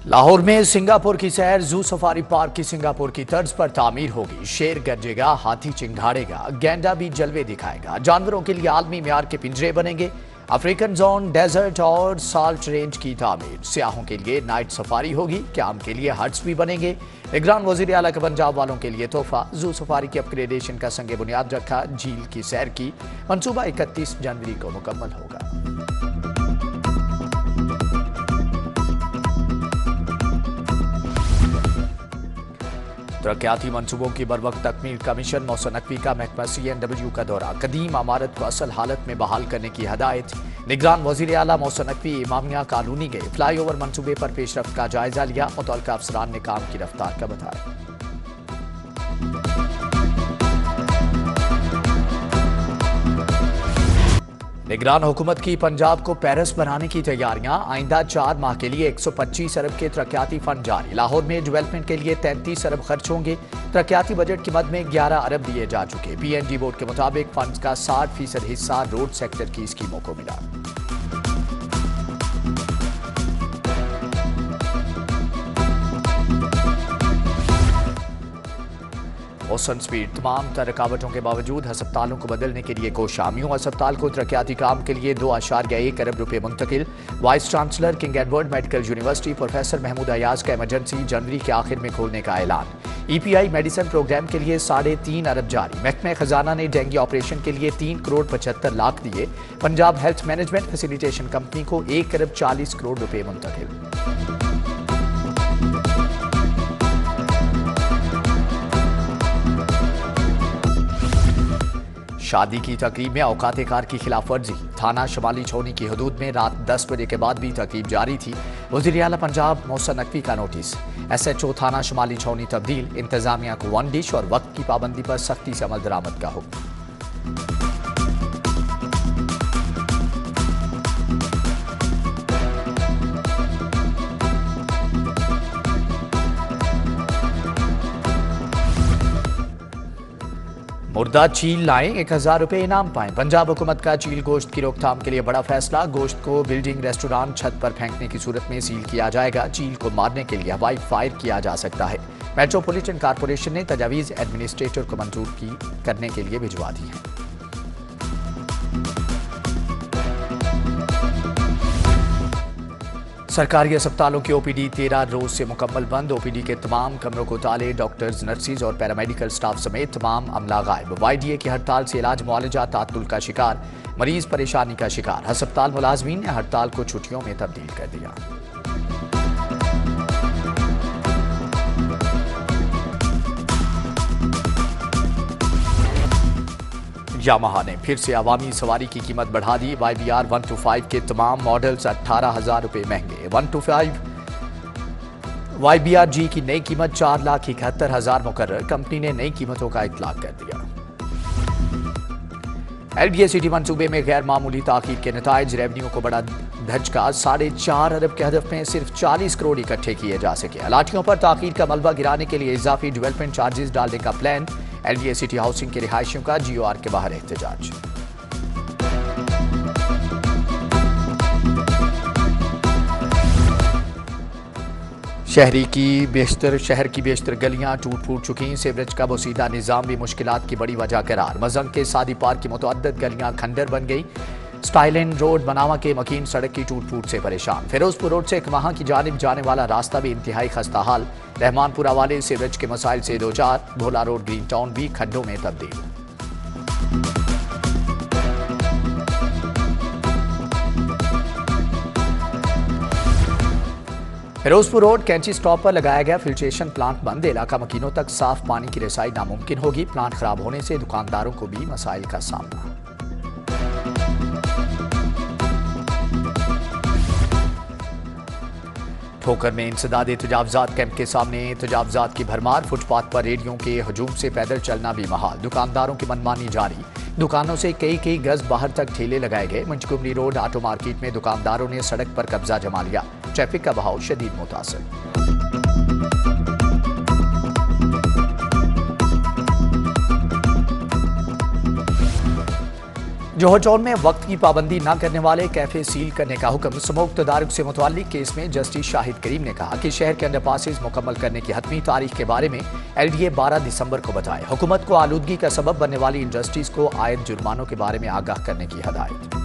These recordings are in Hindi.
लाहौर में सिंगापुर की शहर जू सफारी पार्क की सिंगापुर की तर्ज पर तामीर होगी। शेर गरजेगा, हाथी चिंघाड़ेगा, गैंडा भी जलवे दिखाएगा। जानवरों के लिए आलमी मियार के पिंजरे बनेंगे। अफ्रीकन जोन, डेजर्ट और साल्ट रेंज की तामीर। सियाहों के लिए नाइट सफारी होगी। क्याम के लिए हट्स भी बनेंगे। निगरान वजीर आला का पंजाब वालों के लिए तोहफा। जू सफारी की अपग्रेडेशन का संगे बुनियाद रखा। झील की सैर की मंसूबा 31 जनवरी को मुकम्मल होगा। तरक्याती मंसूबों की बरवक्त तकमील। कमीशन मौसम नकवी का महकमा CNW का दौरा। कदीम इमारत को असल हालत में बहाल करने की हदायत। निगरान वजीर आला मौसम नकवी इमामिया कॉलोनी गए। फ्लाईओवर मंसूबे पर पेशरफ्त का जायजा लिया। मुतल्लिका अफसरान ने काम की रफ्तार का बताया। निगरान हुकूमत की पंजाब को पेरिस बनाने की तैयारियां। आइंदा 4 माह के लिए 125 अरब के तरक्याती फंड जारी। लाहौर में डेवलपमेंट के लिए 33 अरब खर्च होंगे। तरक्याती बजट की मद में 11 अरब दिए जा चुके। PNG बोर्ड के मुताबिक फंड का 60% हिस्सा रोड सेक्टर की स्कीमों को मिला। मौसम स्पीड। तमाम रुकावटों के बावजूद अस्पतालों को बदलने के लिए कोशिश। म्यू अस्पताल को तरक्याती काम के लिए 2.1 अरब रुपए मुंतकिल। Vice chancellor King Edward medical university professor Mahmood Ayaz का इमरजेंसी जनवरी के आखिर में खोलने का ऐलान। EPI मेडिसिन प्रोग्राम के लिए 3.5 अरब जारी। महकमे खजाना ने डेंगू ऑपरेशन के लिए 3 करोड़ 75 लाख दिए। Punjab health management facilitation company को 1 अरब 40 करोड़ रुपए मुंतकिल। शादी की तकरीब में औकाते कार की खिलाफ वर्जी। थाना शमाली छौनी की हदूद में रात 10 बजे के बाद भी तकरीब जारी थी। वज़ीर आला पंजाब मौसम नकवी का नोटिस। SHO थाना शमाली छौनी तब्दील। इंतजामिया को 1 डिश और वक्त की पाबंदी पर सख्ती से अमल दरामद का हुक्म। मुर्दा चील लाएं, 1000 रुपए इनाम पाएं। पंजाब हुकूमत का चील गोश्त की रोकथाम के लिए बड़ा फैसला। गोश्त को बिल्डिंग, रेस्टोरेंट, छत पर फेंकने की सूरत में सील किया जाएगा। चील को मारने के लिए हवाई फायर किया जा सकता है। मेट्रोपॉलिटन कॉरपोरेशन ने तजावीज़ एडमिनिस्ट्रेटर को मंजूर करने के लिए भिजवा दी है। सरकारी अस्पतालों की OPD 13 रोज से मुकम्मल बंद। OPD के तमाम कमरों को ताले। डॉक्टर्स, नर्सिस और पैरामेडिकल स्टाफ समेत तमाम अमला गायब। YDA की हड़ताल से इलाज मुआलजा तात्तुल का शिकार। मरीज परेशानी का शिकार। अस्पताल मुलाजमीन ने हड़ताल को छुट्टियों में तब्दील कर दिया। यामाहा ने फिर से अवामी सवारी की कीमत बढ़ा दी। YBR 125 के तमाम मॉडल्स 18,000 रुपए महंगे। 125 YBR G की नई कीमत 4,71,000 मुकर्रर। कंपनी ने नई कीमतों का इतलाक कर दिया। LDA सिटी मंसूबे में गैर मामूली ताकीद के नताइज। रेवन्यू को बड़ा धचका। 4.5 अरब के हदफ में सिर्फ 40 करोड़ इकट्ठे किए जा सके। अलाटियों पर ताकीद का मलबा गिराने के लिए इजाफी डेवलपमेंट चार्जेस डालने का प्लान। LDA सिटी हाउसिंग के रिहायशियों का GOR के बाहर एहतजाज। शहर की बेशतर गलियां टूट फूट चुकी। सीवरेज का बोसीदा निजाम भी मुश्किलात की बड़ी वजह करार। मजंग के सादी पार्क की मुतअद्दिद गलियां खंडर बन गई। स्टाइलिन रोड बनावा के मकीन सड़क की टूट फूट से परेशान। फिरोजपुर रोड से एकमाहा की जानिब जाने वाला रास्ता भी इंतहाई खस्ता हाल। रहमानपुरा वाले सीवरेज के मसाइल से 2-4। भोला रोड ग्रीन टाउन भी खड्डों में तब्दील। फिरोजपुर रोड कैंची स्टॉप पर लगाया गया फिल्ट्रेशन प्लांट बंद। इलाका मकीनों तक साफ पानी की रसाई नामुमकिन होगी। प्लांट खराब होने से दुकानदारों को भी मसाइल का सामना। ठोकर में इंसदाद तजावजात कैंप के सामने तजावजात की भरमार। फुटपाथ पर रेडियों के हजूम से पैदल चलना भी महाल। दुकानदारों की मनमानी जारी। दुकानों से कई गज बाहर तक ठेले लगाए गए। मंचकुमरी रोड ऑटो मार्केट में दुकानदारों ने सड़क पर कब्जा जमा लिया। ट्रैफिक का बहाव शदीद मुतासर। जोहर टाउन में वक्त की पाबंदी न करने वाले कैफे सील करने का हुक्म। स्मोक तदारुक से मुताल्लिक केस में जस्टिस शाहिद करीम ने कहा कि शहर के अंडरपासेस मुकम्मल करने की हतमी तारीख के बारे में LDA 12 दिसंबर को बताए। हुकूमत को आलूदगी का सबब बनने वाली इंडस्ट्रीज को आयद जुर्मानों के बारे में आगाह करने की हदायत।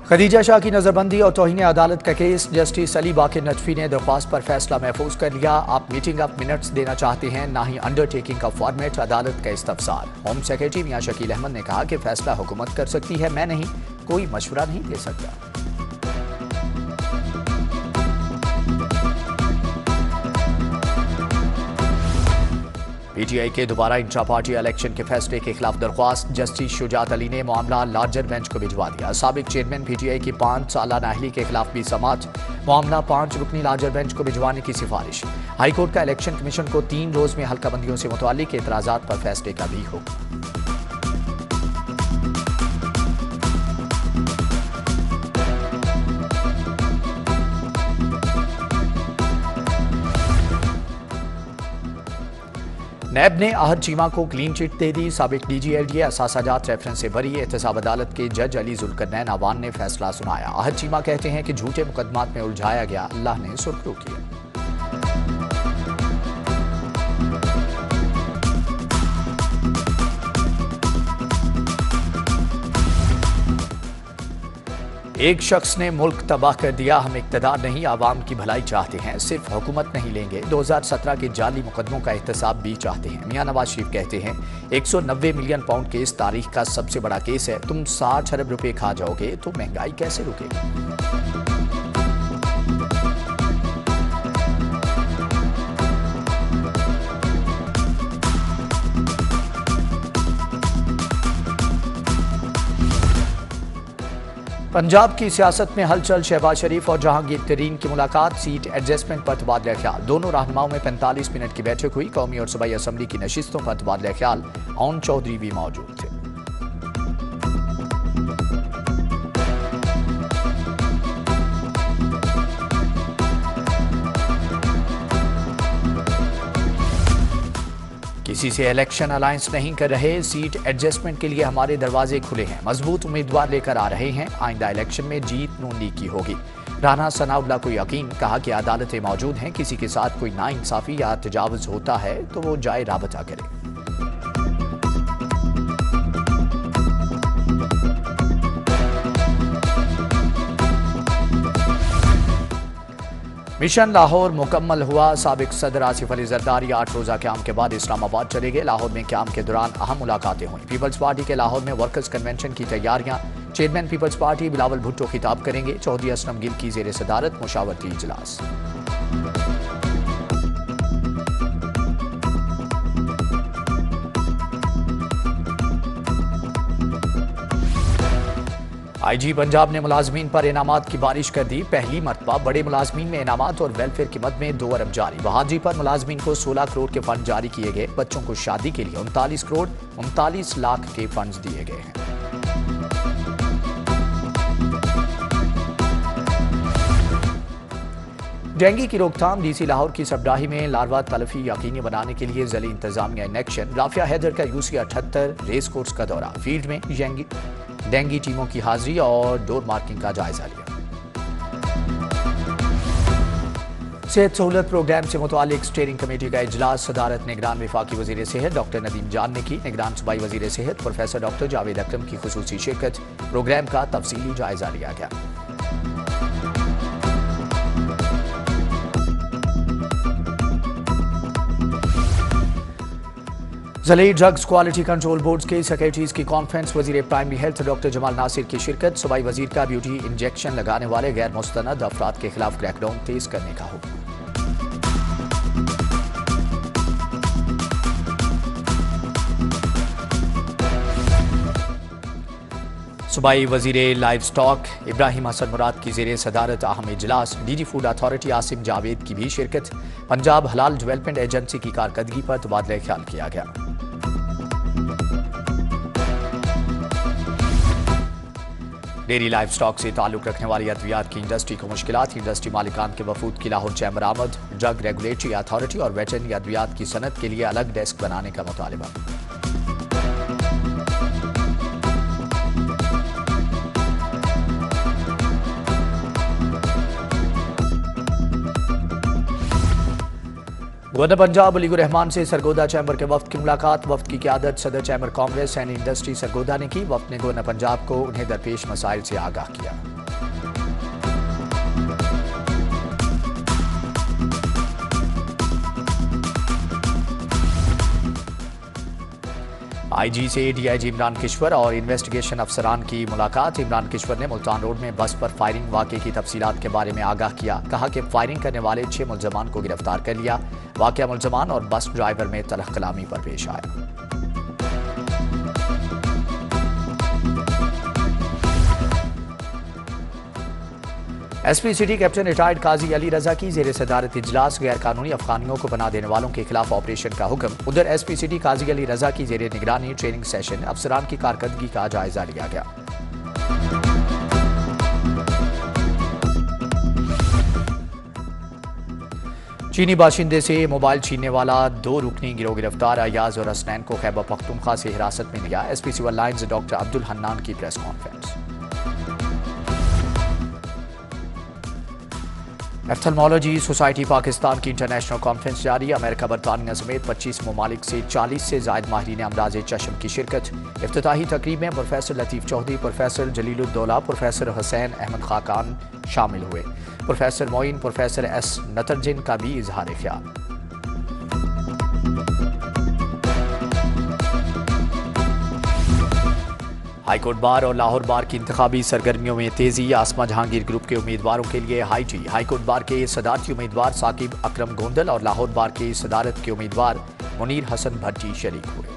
खदीजा शाह की नजरबंदी और तौहीन अदालत का केस। जस्टिस अली बाकिर नजफी ने दरख्वास्त पर फैसला महफूज कर लिया। आप मीटिंग ऑफ मिनट्स देना चाहते हैं, ना ही अंडरटेकिंग का फॉर्मेट। अदालत का इस्तफसार। होम सेक्रेटरी मियां शकील अहमद ने कहा कि फैसला हुकूमत कर सकती है, मैं नहीं, कोई मशवरा नहीं दे सकता। PTI के दोबारा इंट्रा पार्टी इलेक्शन के फैसले के खिलाफ दरख्वास्त। जस्टिस शुजात अली ने मामला लार्जर बेंच को भिजवा दिया। साबिक चेयरमैन PTI की 5 साला नाहली के खिलाफ भी समाअत। मामला 5 रुकनी लार्जर बेंच को भिजवाने की सिफारिश। हाईकोर्ट का इलेक्शन कमीशन को 3 रोज में हल्काबंदियों से मुताल्लिक एतराजात पर फैसले का भी हुक्म। नैब ने आहद चीमा को क्लीन चिट दे दी। साबिक DG LDA असासाजात रेफरेंस से भरी। एहतसाब अदालत के जज अली जुल्करनैन अवान ने फैसला सुनाया। आहद चीमा कहते हैं कि झूठे मुकदमात में उलझाया गया, अल्लाह ने सुरखरू किया। एक शख्स ने मुल्क तबाह कर दिया। हम इक़्तिदार नहीं, आवाम की भलाई चाहते हैं, सिर्फ हुकूमत नहीं लेंगे। 2017 के जाली मुकदमों का एहतसाब भी चाहते हैं। मियां नवाज शरीफ कहते हैं 190 मिलियन पाउंड केस तारीख का सबसे बड़ा केस है। तुम 60 अरब रुपए खा जाओगे तो महंगाई कैसे रुकेगी। पंजाब की सियासत में हलचल। शहबाज शरीफ और जहांगीर तरीन की मुलाकात। सीट एडजस्टमेंट पर तबादला ख्याल। दोनों रहनुमाओं में 45 मिनट की बैठक हुई। कौमी और सूबाई असम्बली की नशिस्तों पर तबादला ख्याल। ओन चौधरी भी मौजूद थे। किसी से इलेक्शन अलायंस नहीं कर रहे। सीट एडजस्टमेंट के लिए हमारे दरवाजे खुले हैं। मजबूत उम्मीदवार लेकर आ रहे हैं। आइंदा इलेक्शन में जीत नून लीग की होगी। राना सनाउल्लाह को यकीन। कहा कि अदालतें मौजूद हैं, किसी के साथ कोई नाइंसाफी या तजावुज होता है तो वो जाए राबता करे। मिशन लाहौर मुकम्मल हुआ। साबिक सदर आसिफ अली जरदारी 8 रोजा क्याम के बाद इस्लामाबाद चले गए। लाहौर में क्याम के दौरान अहम मुलाकातें हुई। पीपल्स पार्टी के लाहौर में वर्कर्स कन्वेंशन की तैयारियां। Chairman People's Party Bilawal Bhutto खिताब करेंगे। चौधरी असलम गिल की जेर सदारत मुशावरती इजलास। IG पंजाब ने मुलाजमीन पर इनामात की बारिश कर दी। पहली मरतबा बड़े मुलाजमीन में इनामात और वेलफेयर की मद में 2 अरब जारी। बहादुरी पर मुलाजमीन को 16 करोड़ के फंड जारी किए गए। बच्चों को शादी के लिए 39 करोड़ 39 लाख के फंड दिए गए हैं। डेंगू की रोकथाम। DC लाहौर की सबडाही में लार्वा तलफी यकीनी बनाने के लिए ज़िली इंतजामिया इन एक्शन। राफिया हैदर का UC 78 रेस कोर्स का दौरा। फील्ड में डेंगू टीमों की हाजिरी और डोर मार्किंग का जायजा लिया। सेहत सहूलत प्रोग्राम से मुतालिक स्टीयरिंग कमेटी का इजलास। सदारत निगरान वफाकी वजीर सेहत डॉक्टर नदीम जान ने की। निगरान सूबाई वजीर सेहत प्रोफेसर डॉक्टर जावेद अकरम की खुसूसी शिरकत। प्रोग्राम का तफसीली जायजा लिया गया। ज़िले ड्रग्स क्वालिटी कंट्रोल बोर्ड के सेक्रेटरीज की कॉन्फ्रेंस। वजीर primary health doctor Jamal Nasir की शिरकत। सूबाई वजीर का ब्यूटी इंजेक्शन लगाने वाले गैर मुस्तनद अफराद के खिलाफ क्रैकडाउन तेज करने का हुक्म। सूबाई वजीर लाइव स्टॉक इब्राहिम हसन मुराद की जेर सदारत अहम इजलास। DG food authority Asim Javed की भी शिरकत। पंजाब हलाल डेवलपमेंट एजेंसी की कारकर्दगी पर तबादला ख्याल किया गया। डेयरी लाइफ स्टॉक से ताल्लुक रखने वाली अद्वियात की इंडस्ट्री को मुश्किलात। इंडस्ट्री मालिकान के वफूद की लाहौर चैम्बर आमद। ड्रग रेगुलेटरी अथॉरिटी और वेटरनरी अद्वियात की सनत के लिए अलग डेस्क बनाने का मुतालिबा। गवर्नर पंजाब वलीउर रहमान से सरगोदा चैम्बर के वफ्द की मुलाकात। वफ्द की क़यादत सदर chamber Congress and industry Sargodha ने की। वफ्द ने गवर्नर पंजाब को उन्हें दरपेश मसाइल से आगाह किया। आईजी से डीआईजी इमरान किश्वर और इन्वेस्टिगेशन अफसरान की मुलाकात। इमरान किश्वर ने मुल्तान रोड में बस पर फायरिंग वाक़े की तफसीलात के बारे में आगाह किया। कहा कि फायरिंग करने वाले 6 मुलजमान को गिरफ्तार कर लिया। वाक़या मुलजमान और बस ड्राइवर में तलख कलामी पर पेश आया। एसपी सिटी कैप्टन रिटायर्ड काजी अली रजा की जेर सदारत इजलास। गैर कानूनी अफगानियों को पनाह देने वालों के खिलाफ ऑपरेशन का हुक्म। उधर एसपी सिटी काजी अली रजा की जेर निगरानी ट्रेनिंग सेशन अफसरान की कारकर्दगी का जायजा लिया गया। चीनी बाशिंदे से मोबाइल छीनने वाला 2 रुकनी गिरोह गिरफ्तार। अयाज और हसनैन को खैबर पख्तूनख्वा से हिरासत में लिया। SP civil lines doctor Abdul Hannan की press conference. Ophthalmology society Pakistan की इंटरनेशनल कॉन्फ्रेंस जारी। अमेरिका बरतानिया समेत 25 ममालिक से 40 से जायद माहिरीन अमराज चशम की शिरकत। इफ्तिताही तकरीब में प्रोफेसर लतीफ़ चौधरी, प्रोफेसर जलीलुद्दौला, प्रोफेसर हुसैन अहमद खाकान शामिल हुए। प्रोफेसर मोइन, प्रोफेसर एस नतरजिन का भी इजहार ख्याल। हाईकोर्ट बार और लाहौर बार की इंतखाबी सरगर्मियों में तेजी। आसमा जहांगीर ग्रुप के उम्मीदवारों के लिए हाई टी। हाईकोर्ट बार के सदारती उम्मीदवार साकिब अकरम गोंदल और लाहौर बार के सदारत के उम्मीदवार मुनीर हसन भट्टी शरीक हुए।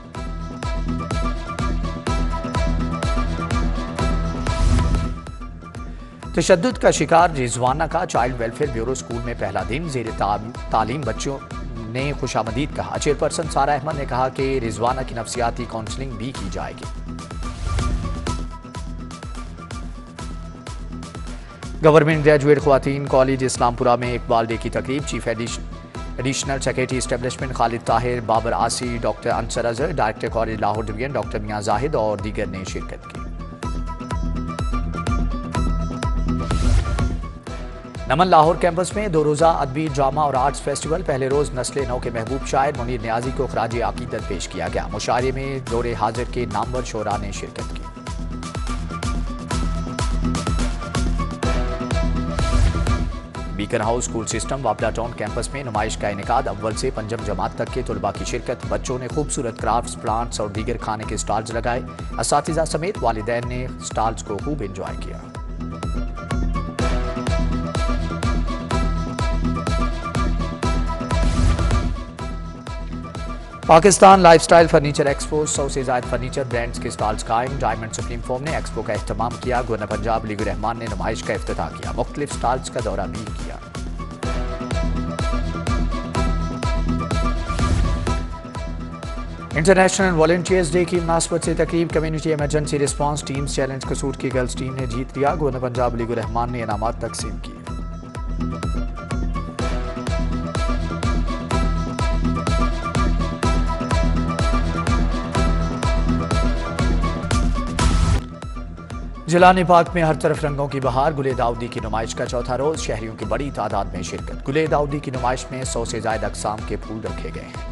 तशद्दुद का शिकार रिजवाना का चाइल्ड वेलफेयर ब्यूरो स्कूल में पहला दिन। जेर तालीम बच्चों ने खुशामदीद कहा। चेयरपर्सन सारा अहमद ने कहा कि रिजवाना की नफ्सियाती काउंसलिंग भी की जाएगी। गवर्नमेंट ग्रेजुएट ख्वातीन कॉलेज इस्लामपुरा में इकबाल डे की तकरीब। Chief additional secretary establishment Khalid Tahir, Babar Asi, doctor Ansar Azhar, director college Lahore division doctor Mian Zahid और दीगर ने शिरकत की। नमन लाहौर कैंपस में 2 रोज़ा अदबी ड्रामा और आर्ट्स फेस्टिवल। पहले रोज नस्ल नौ के महबूब शायर मुनीर नियाजी को खराज अकीदत पेश किया गया। मुशायरे में दौरे हाजिर के नामवर शोरा ने शिरकत की। बीकन हाउस स्कूल सिस्टम वापला टाउन कैंपस में नुमाइश का इनेकाद। अव्वल से पंजम जमात तक के तलबा की शिरकत। बच्चों ने खूबसूरत क्राफ्ट्स, प्लांट्स और दीगर खाने के स्टॉल्स लगाए। असातिज़ा समेत वालिदैन ने स्टॉल्स को खूब एंजॉय किया। Pakistan lifestyle furniture expo. 100 से ज्यादा फर्नीचर ब्रांड्स के स्टॉल्स कायम। डायमंड सुप्रीम फोम ने एक्सपो का एहतमाम किया। गवर्नर पंजाब वलीउर रहमान ने नुमाइश का इफ्तिताह किया। मुख्तलिफ स्टॉल्स का दौरा भी किया। इंटरनेशनल वॉलंटियर्स डे की मुनासबत से तकरीब। Community emergency response teams challenge कसूर की गर्ल्स टीम ने जीत लिया। गवर्नर पंजाब वलीउर रहमान ने इनामात तकसीम किए। जिलाने पाक में हर तरफ रंगों की बहार। गुले दाऊदी की नुमाइश का चौथा रोज। शहरियों की बड़ी तादाद में शिरकत। गुले दाऊदी की नुमाइश में 100 से ज्यादा अक़साम के फूल रखे गए हैं।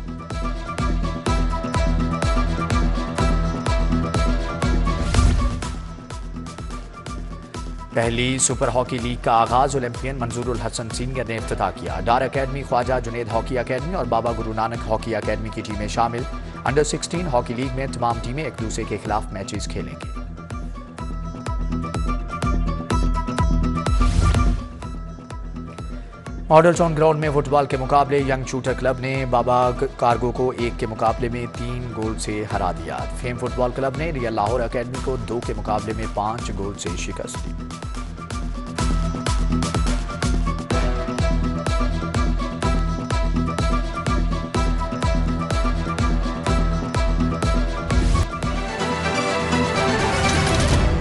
पहली सुपर हॉकी लीग का आगाज। ओलंपियन मंजूरुल हसन सीनियर ने इफ्तिताह किया। Dar academy, Khawaja Junaid hockey academy और बाबा गुरु नानक हॉकी अकेडमी की टीमें शामिल। अंडर 16 हॉकी लीग में तमाम टीमें एक दूसरे के खिलाफ मैचेस खेलेंगी। मॉडल टाउन ग्राउंड में फुटबॉल के मुकाबले। यंग शूटर क्लब ने बाबा कार्गो को 1 के मुकाबले में 3 गोल से हरा दिया। फेम फुटबॉल क्लब ने रियल लाहौर अकेडमी को 2 के मुकाबले में 5 गोल से शिकस्त दी।